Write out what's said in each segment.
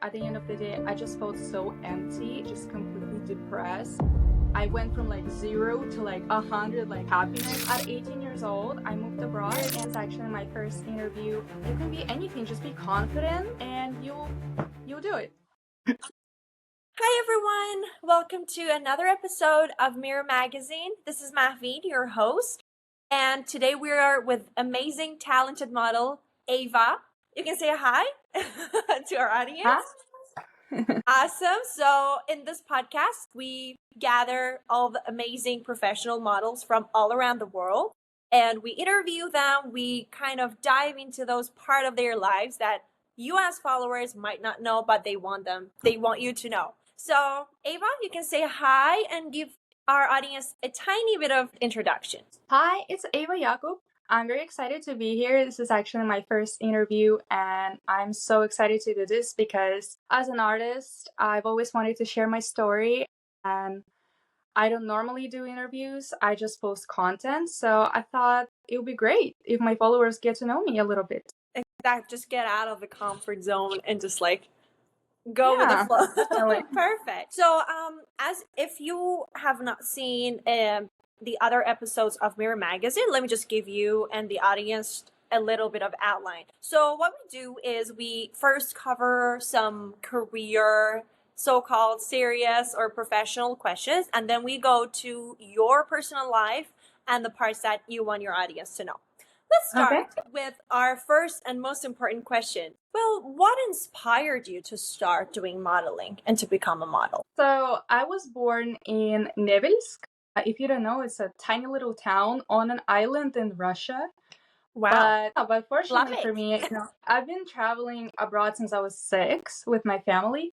At the end of the day, I just felt so empty, just completely depressed. I went from like 0 to like 100, like happiness. At 18 years old, I moved abroad, and it's actually my first interview. You can be anything, just be confident, and you'll do it. Hi everyone! Welcome to another episode of Mirror Magazine. This is Mahvin, your host, and today we are with amazing, talented model Ava. You can say hi to our audience. Huh? Awesome. So, in this podcast, we gather all the amazing professional models from all around the world and we interview them. We kind of dive into those part of their lives that you as followers might not know, but they want you to know. So, Ava, you can say hi and give our audience a tiny bit of introduction. Hi, it's Ava Yacob. I'm very excited to be here. This is actually my first interview, and I'm so excited to do this because as an artist, I've always wanted to share my story, and I don't normally do interviews. I just post content, so I thought it would be great if my followers get to know me a little bit. That just get out of the comfort zone and just like go with the flow. Definitely. Perfect. So, as if you have not seen the other episodes of Mirror Magazine, let me just give you and the audience a little bit of outline. So, what we do is we first cover some career, so-called serious or professional questions, and then we go to your personal life and the parts that you want your audience to know. Let's start with our first and most important question. Well, what inspired you to start doing modeling and to become a model? So I was born in Nevelsk. If you don't know, it's a tiny little town on an island in Russia. Wow. But fortunately Love for it. me, I've been traveling abroad since I was 6 with my family.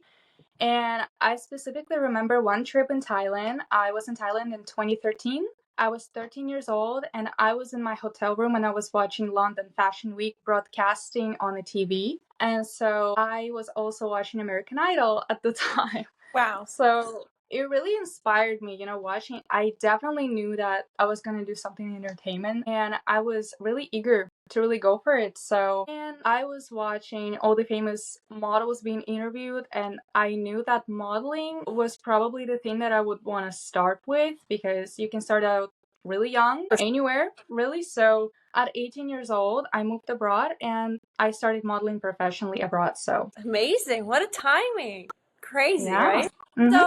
And I specifically remember one trip in Thailand. I was in Thailand in 2013. I was 13 years old and I was in my hotel room and I was watching London Fashion Week broadcasting on the TV. And so I was also watching American Idol at the time. Wow. So it really inspired me, watching. I definitely knew that I was going to do something in entertainment and I was really eager to really go for it. And I was watching all the famous models being interviewed and I knew that modeling was probably the thing that I would want to start with because you can start out really young, anywhere, really. So at 18 years old, I moved abroad and I started modeling professionally abroad. So amazing. What a timing. Crazy, yeah. Right? Mm-hmm. So,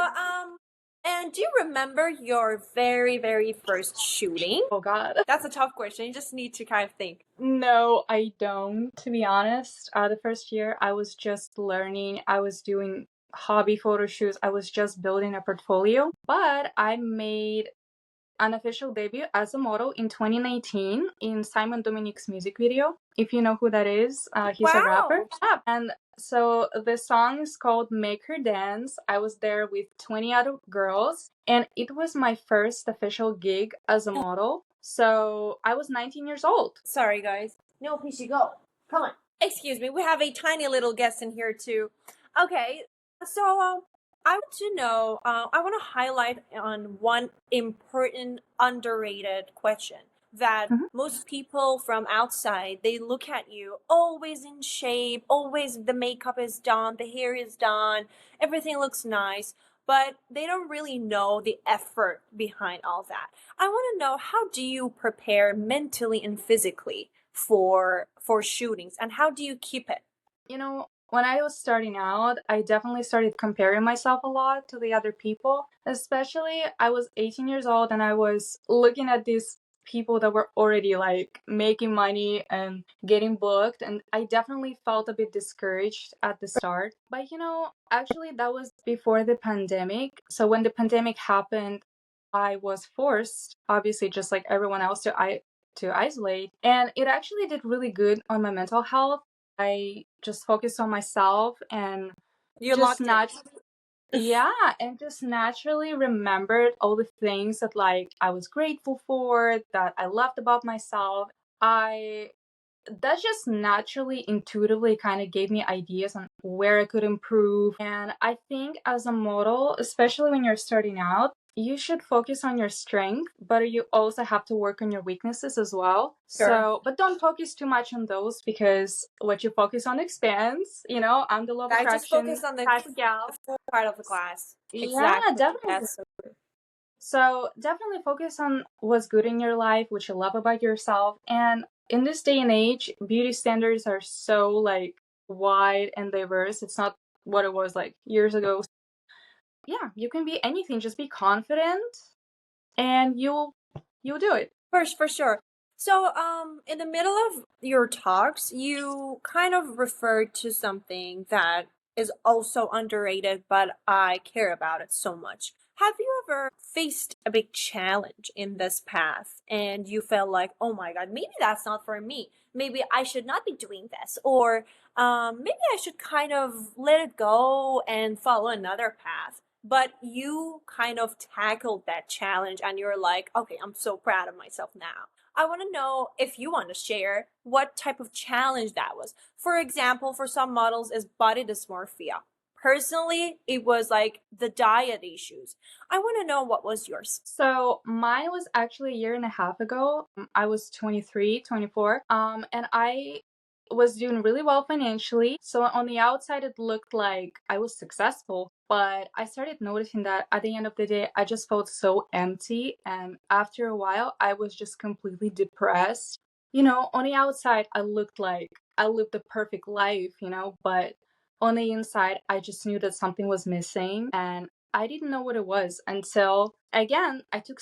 and do you remember your very, very first shooting? Oh, God. That's a tough question. You just need to kind of think. No, I don't, to be honest. The first year, I was just learning. I was doing hobby photo shoots. I was just building a portfolio. But I made an official debut as a model in 2019 in Simon Dominique's music video. If you know who that is, he's a rapper. And so the song is called Make Her Dance. I was there with 20 other girls, and it was my first official gig as a model. So I was 19 years old. Sorry, guys. No, please, you go. Come on. Excuse me, we have a tiny little guest in here too. Okay, so I want to know, I want to highlight on one important underrated question that most people from outside, they look at you always in shape, always the makeup is done, the hair is done, everything looks nice, but they don't really know the effort behind all that. I want to know, how do you prepare mentally and physically for shootings, and how do you keep it? When I was starting out, I definitely started comparing myself a lot to the other people. Especially, I was 18 years old and I was looking at these people that were already like making money and getting booked. And I definitely felt a bit discouraged at the start. But actually, that was before the pandemic. So when the pandemic happened, I was forced, obviously, just like everyone else, to isolate. And it actually did really good on my mental health. I just focused on myself and just naturally remembered all the things that like I was grateful for, that I loved about myself. That just naturally, intuitively kind of gave me ideas on where I could improve. And I think as a model, especially when you're starting out, you should focus on your strength, but you also have to work on your weaknesses as well. Sure. So, but don't focus too much on those because what you focus on expands. You know, I'm the law of I just attraction focus on the type of gal. full part of the class. Yeah, Exactly. definitely. That's so true. So definitely focus on what's good in your life, what you love about yourself. And in this day and age, beauty standards are so like wide and diverse. It's not what it was like years ago. Yeah, you can be anything. Just be confident and you'll do it. For sure. So, in the middle of your talks, you kind of referred to something that is also underrated, but I care about it so much. Have you ever faced a big challenge in this path and you felt like, oh my God, maybe that's not for me. Maybe I should not be doing this. Or maybe I should kind of let it go and follow another path, but you kind of tackled that challenge and you're like, okay, I'm so proud of myself now. I want to know if you want to share what type of challenge that was. For example, for some models is body dysmorphia. Personally, it was like the diet issues. I want to know what was yours. So mine was actually a year and a half ago. I was 23, 24. And I was doing really well financially. So on the outside, it looked like I was successful. But I started noticing that at the end of the day, I just felt so empty. And after a while, I was just completely depressed. You know, on the outside, I looked like I lived the perfect life, you know, but on the inside, I just knew that something was missing. And I didn't know what it was until, again, I took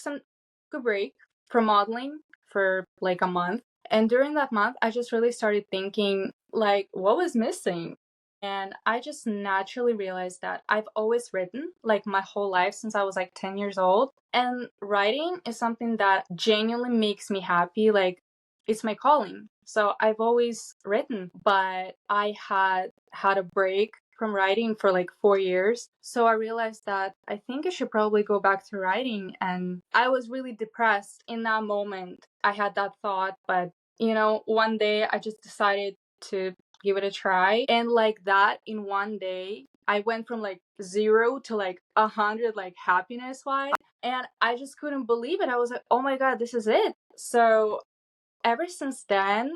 a break from modeling for like a month. And during that month, I just really started thinking, like, what was missing? And I just naturally realized that I've always written, like, my whole life since I was like 10 years old. And writing is something that genuinely makes me happy. Like, it's my calling. So I've always written, but I had a break from writing for like 4 years. So I realized that I think I should probably go back to writing. And I was really depressed in that moment. I had that thought, but you know, one day I just decided to give it a try. And like that, in one day, I went from like 0 to like 100, like happiness wise. And I just couldn't believe it. I was like, oh my God, this is it. So ever since then,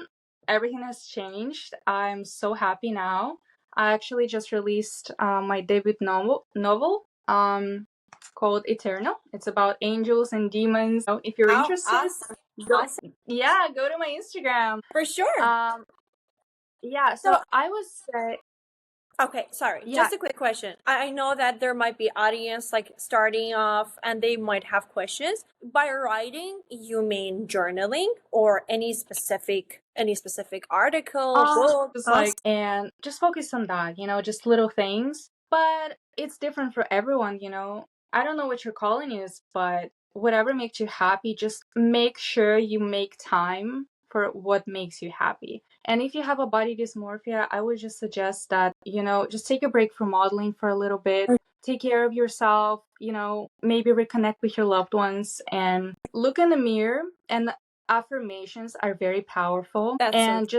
everything has changed. I'm so happy now. I actually just released my debut novel called Eternal. It's about angels and demons. So if you're interested, Awesome. yeah, go to my Instagram. For sure. Yeah, so I would say, okay, sorry. yeah. Just a quick question. I know that there might be audience like starting off and they might have questions. By writing, you mean journaling or any specific article, book? Just like, and just focus on that, you know, just little things. But it's different for everyone, you know. I don't know what your calling is, but whatever makes you happy, just make sure you make time for what makes you happy. And if you have a body dysmorphia, I would just suggest that, you know, just take a break from modeling for a little bit. Take care of yourself, you know, maybe reconnect with your loved ones and look in the mirror. And affirmations are very powerful. That's and so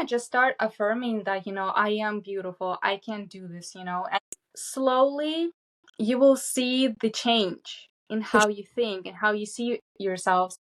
just start affirming that, you know, I am beautiful, I can do this, you know. And slowly you will see the change in how you think and how you see yourself.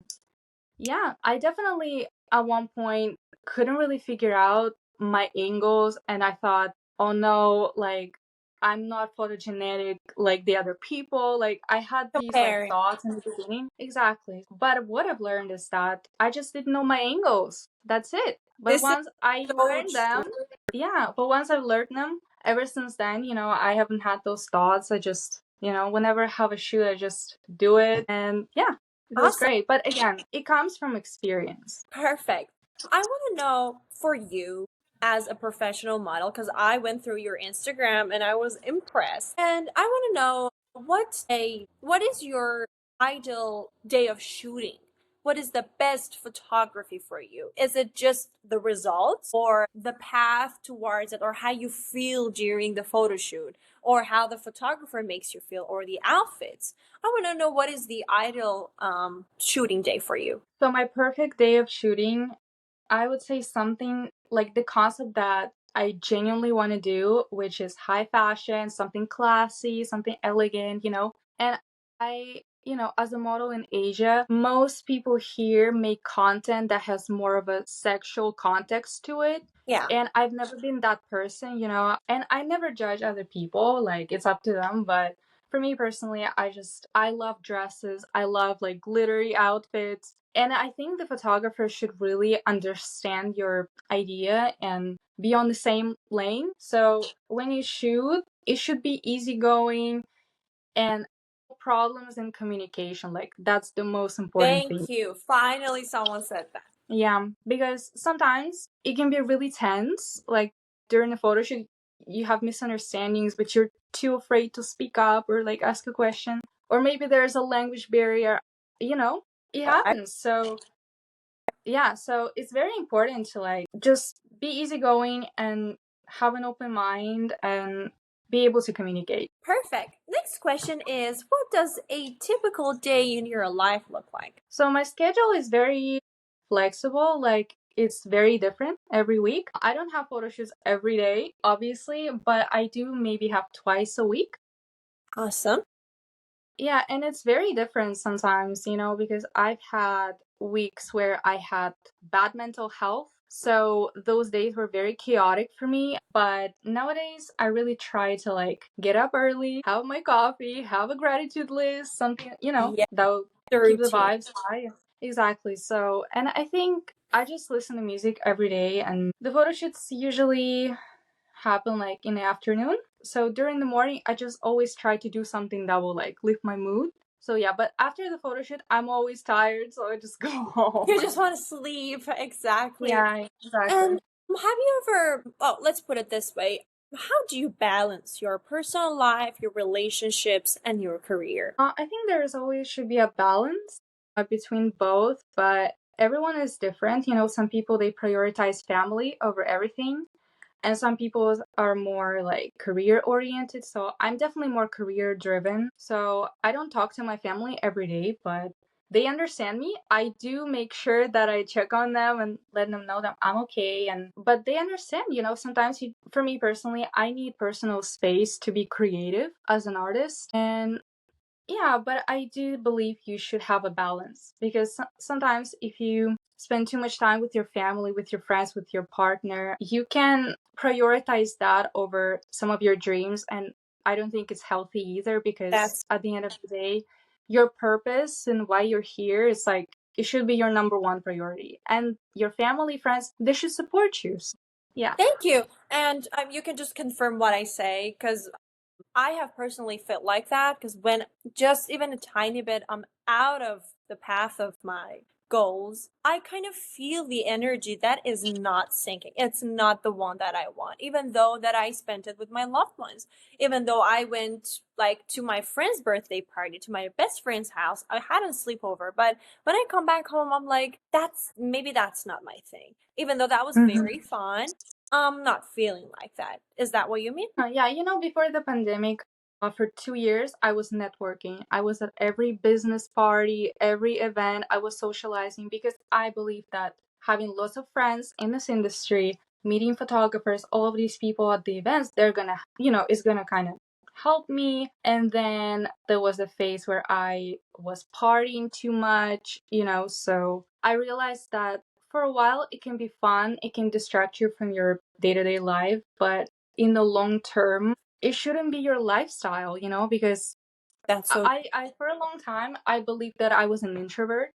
Yeah, I definitely at one point couldn't really figure out my angles, and I thought, oh no, like I'm not photogenic like the other people. Like I had these like thoughts in the beginning. Exactly. But what I've learned is that I just didn't know my angles. That's it. But once I learned them, yeah, but once I've learned them, ever since then, you know, I haven't had those thoughts. I just, you know, whenever I have a shoot, I just do it. And yeah, it was great. But again, it comes from experience. Perfect. I want to know for you as a professional model, because I went through your Instagram and I was impressed. And I want to know what is your ideal day of shooting? What is the best photography for you? Is it just the results or the path towards it or how you feel during the photo shoot or how the photographer makes you feel or the outfits? I want to know what is the ideal shooting day for you. So my perfect day of shooting, I would say something like the concept that I genuinely want to do, which is high fashion, something classy, something elegant, you know. And As a model in Asia, most people here make content that has more of a sexual context to it. Yeah. And I've never been that person, and I never judge other people. Like, it's up to them. But for me personally, I love dresses. I love like glittery outfits. And I think the photographer should really understand your idea and be on the same lane. So when you shoot, it should be easygoing and problems in communication. Like, that's the most important thing. Thank you. Finally, someone said that. Yeah, because sometimes it can be really tense. Like, during a photo shoot, you have misunderstandings, but you're too afraid to speak up or like ask a question. Or maybe there's a language barrier. It happens. So yeah, so it's very important to like just be easygoing and have an open mind and be able to communicate. Perfect. Next question is, what does a typical day in your life look like? So my schedule is very flexible, like it's very different every week. I don't have photo shoots every day, obviously, but I do maybe have twice a week. Awesome. Yeah, and it's very different sometimes, because I've had weeks where I had bad mental health. So those days were very chaotic for me. But nowadays, I really try to like get up early, have my coffee, have a gratitude list, something, Yeah, that will the keep the routine. vibes high. Exactly. So, and I think I just listen to music every day, and the photo shoots usually happen like in the afternoon. So during the morning, I just always try to do something that will like lift my mood. So yeah, but after the photo shoot, I'm always tired, so I just go home. You just want to sleep. Exactly. Yeah, exactly. And have you ever, oh, let's put it this way. How do you balance your personal life, your relationships, and your career? I think there's always should be a balance between both, but everyone is different. Some people they prioritize family over everything, and some people are more like career oriented. So I'm definitely more career driven. So I don't talk to my family every day, but they understand me. I do make sure that I check on them and let them know that I'm okay. And but they understand. Sometimes for me personally, I need personal space to be creative as an artist. And yeah, but I do believe you should have a balance because sometimes if you spend too much time with your family, with your friends, with your partner, you can prioritize that over some of your dreams. And I don't think it's healthy either because That's at the end of the day, your purpose and why you're here is like, it should be your number one priority. And your family, friends, they should support you. So, yeah. Thank you. And you can just confirm what I say because I have personally felt like that because when just even a tiny bit I'm out of the path of my goals, I kind of feel the energy that is not sinking. It's not the one that I want, even though that I spent it with my loved ones. Even though I went like to my friend's birthday party, to my best friend's house, I had a sleepover. But when I come back home, I'm like, that's not my thing. Even though that was very fun, I'm not feeling like that. Is that what you mean? Yeah, before the pandemic, for 2 years, I was networking. I was at every business party, every event. I was socializing because I believe that having lots of friends in this industry, meeting photographers, all of these people at the events, they're gonna, is gonna kind of help me. And then there was a phase where I was partying too much, so I realized that for a while it can be fun, it can distract you from your day-to-day life, but in the long term, it shouldn't be your lifestyle, because That's so I for a long time I believed that I was an introvert,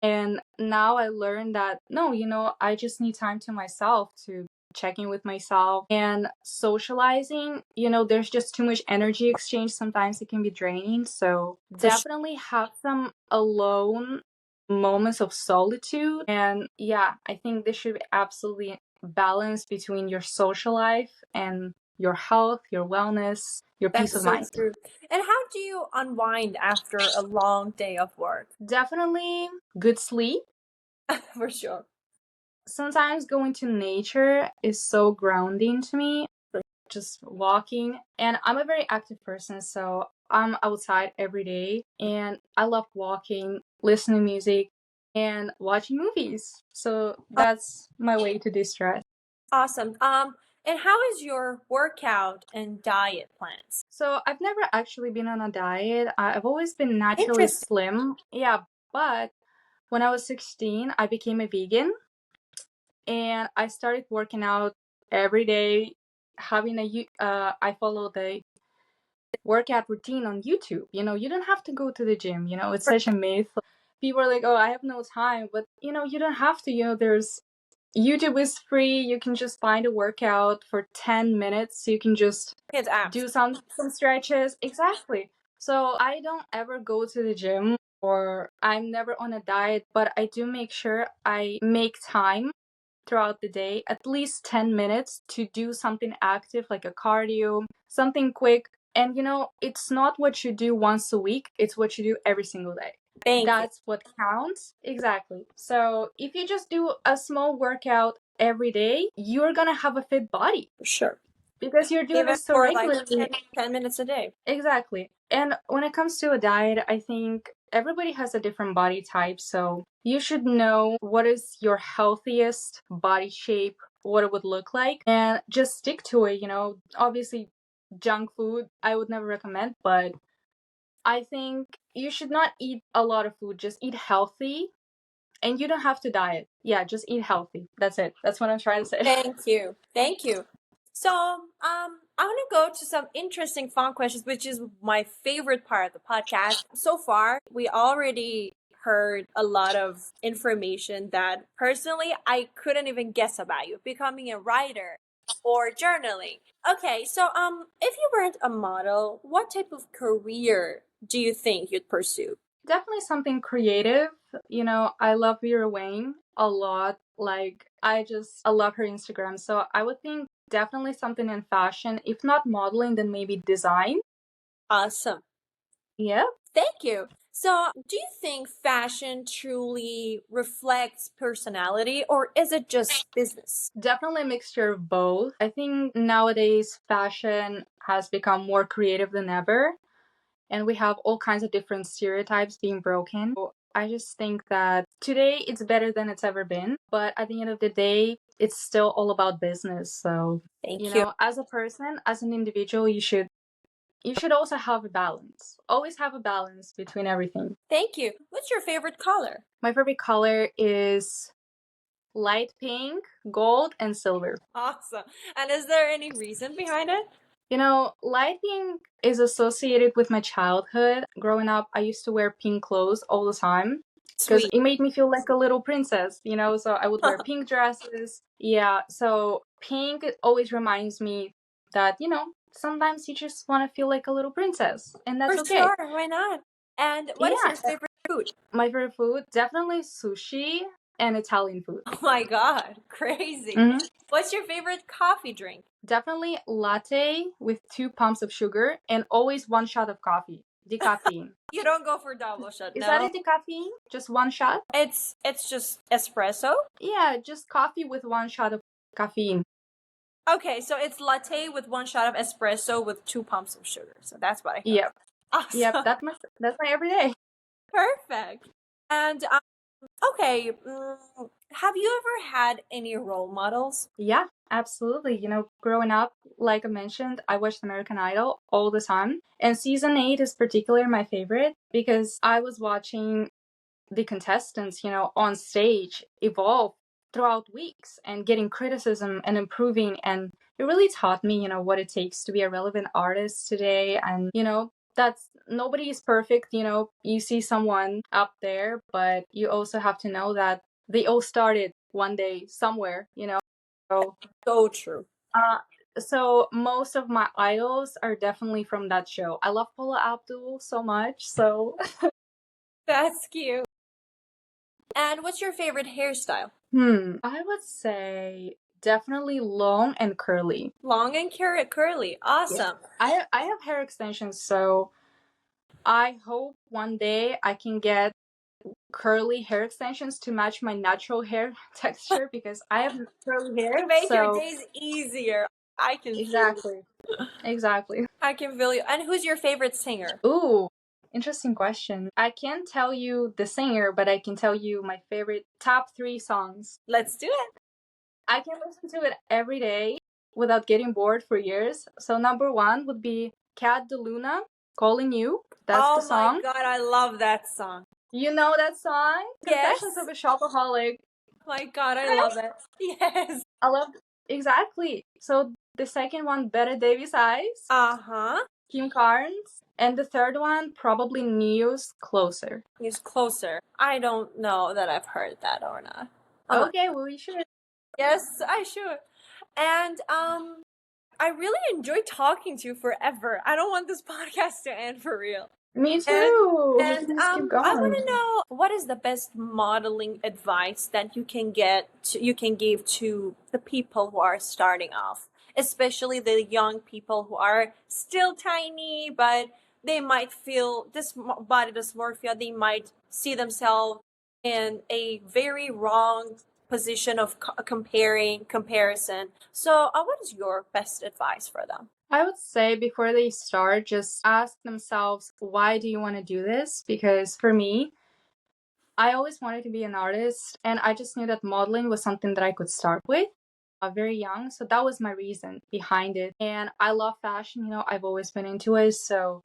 and now I learned that no, I just need time to myself to check in with myself and socializing. There's just too much energy exchange. Sometimes it can be draining. So for sure. definitely have some alone moments of solitude. And yeah, I think this should be absolutely balance between your social life and your health, your wellness, your peace That's of so mind. true. And how do you unwind after a long day of work? Definitely good sleep. For sure. Sometimes going to nature is so grounding to me, just walking. And I'm a very active person, so I'm outside every day and I love walking, listening to music, and watching movies. So that's my way to distress. Awesome. And how is your workout and diet plans? So I've never actually been on a diet. I've always been naturally slim. Yeah, but when I was 16, I became a vegan and I started working out every day, I follow the workout routine on YouTube. You don't have to go to the gym. It's such a myth. People are like, "Oh, I have no time," but you don't have to. There's YouTube is free. You can just find a workout for 10 minutes. You can just do some stretches. Exactly. So I don't ever go to the gym or I'm never on a diet, but I do make sure I make time throughout the day, at least 10 minutes to do something active like a cardio, something quick. And it's not what you do once a week, it's what you do every single day. That's what counts. Exactly. So if you just do a small workout every day, you're gonna have a fit body. Sure. Because you're doing Even it so for regularly. like 10 minutes a day. Exactly. And when it comes to a diet, I think everybody has a different body type. So you should know what is your healthiest body shape, what it would look like, and just stick to it. Obviously, junk food, I would never recommend, but I think you should not eat a lot of food. Just eat healthy. And you don't have to diet. Yeah, just eat healthy. That's it. That's what I'm trying to say. Thank you. Thank you. So, I want to go to some interesting fun questions, which is my favorite part of the podcast. So far, we already heard a lot of information that personally I couldn't even guess about you, becoming a writer or journaling. Okay, so if you weren't a model, what type of career do you think you'd pursue? Definitely something creative. I love Vera Wang a lot. Like, I love her Instagram. So I would think definitely something in fashion. If not modeling, then maybe design. Awesome. Yeah. Thank you. So, do you think fashion truly reflects personality or is it just business? Definitely a mixture of both. I think nowadays fashion has become more creative than ever, and we have all kinds of different stereotypes being broken. So I just think that today it's better than it's ever been, but at the end of the day, it's still all about business. So, Thank you. As a person, as an individual, you should also have a balance. Always have a balance between everything. Thank you. What's your favorite color? My favorite color is light pink, gold, and silver. Awesome. And is there any reason behind it? Light pink is associated with my childhood. Growing up, I used to wear pink clothes all the time because it made me feel like a little princess, so I would wear pink dresses. Yeah, so pink always reminds me that, sometimes you just want to feel like a little princess, and that's okay. For sure, why not? And what is your favorite food? My favorite food? Definitely sushi and Italian food. Oh my god, crazy. What's your favorite coffee drink? Definitely latte with 2 pumps of sugar and always 1 shot of coffee. Decaffeine. You don't go for double shot, Is that a decaffeine? Just 1 shot? It's just espresso? Yeah, just coffee with 1 shot of caffeine. Okay, so it's latte with 1 shot of espresso with 2 pumps of sugar. So that's what I have. Yep. Awesome. Yep, that's my everyday. Perfect. And okay, have you ever had any role models? Yeah, absolutely. Growing up, like I mentioned, I watched American Idol all the time. And season 8 is particularly my favorite because I was watching the contestants, on stage evolve throughout weeks and getting criticism and improving. And it really taught me, what it takes to be a relevant artist today. And, that's nobody is perfect. You see someone up there, but you also have to know that they all started one day somewhere, So true. So most of my idols are definitely from that show. I love Paula Abdul so much, so That's cute. And what's your favorite hairstyle? I would say definitely long and curly. Long and curly. Awesome. Yeah. I have hair extensions, so I hope one day I can get curly hair extensions to match my natural hair texture because I have curly hair. Make your days easier. I can exactly. Exactly. I can feel you. And who's your favorite singer? Ooh, interesting question. I can't tell you the singer, but I can tell you my favorite top 3 songs. Let's do it. I can listen to it every day. without getting bored for years. So number one would be Cat DeLuna, Calling You. That's the song. Oh my god, I love that song. You know that song? Yes. Confessions of a Shopaholic. Oh my god, I love it. Yes. I love exactly. So the second one, Bette Davis Eyes, Uh-huh. Kim Carnes, and the third one, probably Neo's Closer. He's Closer. I don't know that I've heard that or not. Okay, well, we should. Yes, I should. And I really enjoy talking to you forever. I don't want this podcast to end for real. Me too. And Let's keep going. I want to know, what is the best modeling advice that you can give to the people who are starting off, especially the young people who are still tiny, but they might feel this body dysmorphia. They might see themselves in a very wrong position of comparison. So, what is your best advice for them? I would say before they start, just ask themselves, why do you want to do this? Because for me, I always wanted to be an artist, and I just knew that modeling was something that I could start with very young. So that was my reason behind it. And I love fashion, you know, I've always been into it. So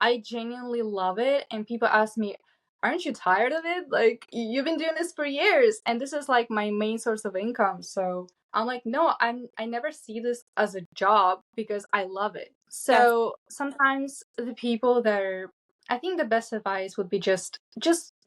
I genuinely love it. And people ask me, aren't you tired of it? Like, you've been doing this for years, and this is like my main source of income. So I'm like, no, I never see this as a job because I love it. So sometimes the people that are, I think the best advice would be just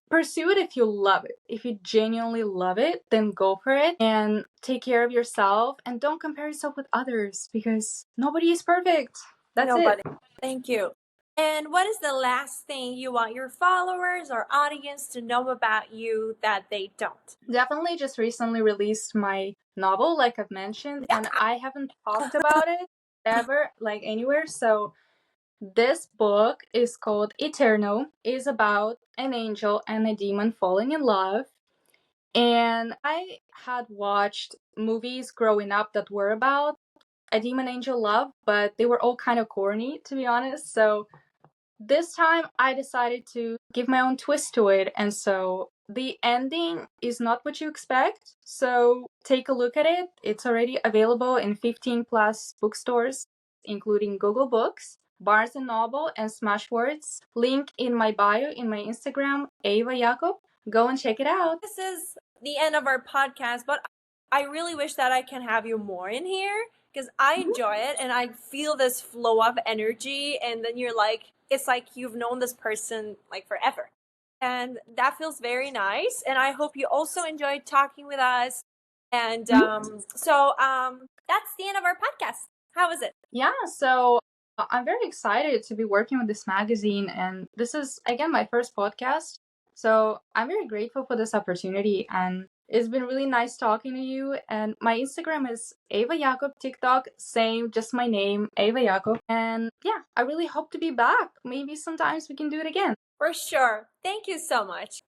pursue it if you love it. If you genuinely love it, then go for it and take care of yourself, and don't compare yourself with others because nobody is perfect. That's Nobody. it. Thank you. And what is the last thing you want your followers or audience to know about you that they don't? Definitely just recently released my novel, like I've mentioned, and I haven't talked about it ever, like anywhere. So this book is called Eterno. Is about an angel and a demon falling in love. And I had watched movies growing up that were about a demon angel love, but they were all kind of corny, to be honest. So this time I decided to give my own twist to it, and so the ending is not what you expect. So take a look at it. It's already available in 15 plus bookstores, including Google Books, Barnes and Noble, and Smashwords. Link in my bio in my Instagram, Ava Yacob. Go and check it out. This is the end of our podcast, but I really wish that I can have you more in here because I enjoy it and I feel this flow of energy, and then you're like, it's like you've known this person like forever. And that feels very nice. And I hope you also enjoyed talking with us. And so that's the end of our podcast. How was it? Yeah, so I'm very excited to be working with this magazine, and this is, again, my first podcast. So I'm very grateful for this opportunity, and it's been really nice talking to you. And my Instagram is Ava Yacob, TikTok, same, just my name, Ava Yacob. And yeah, I really hope to be back. Maybe sometimes we can do it again. For sure. Thank you so much.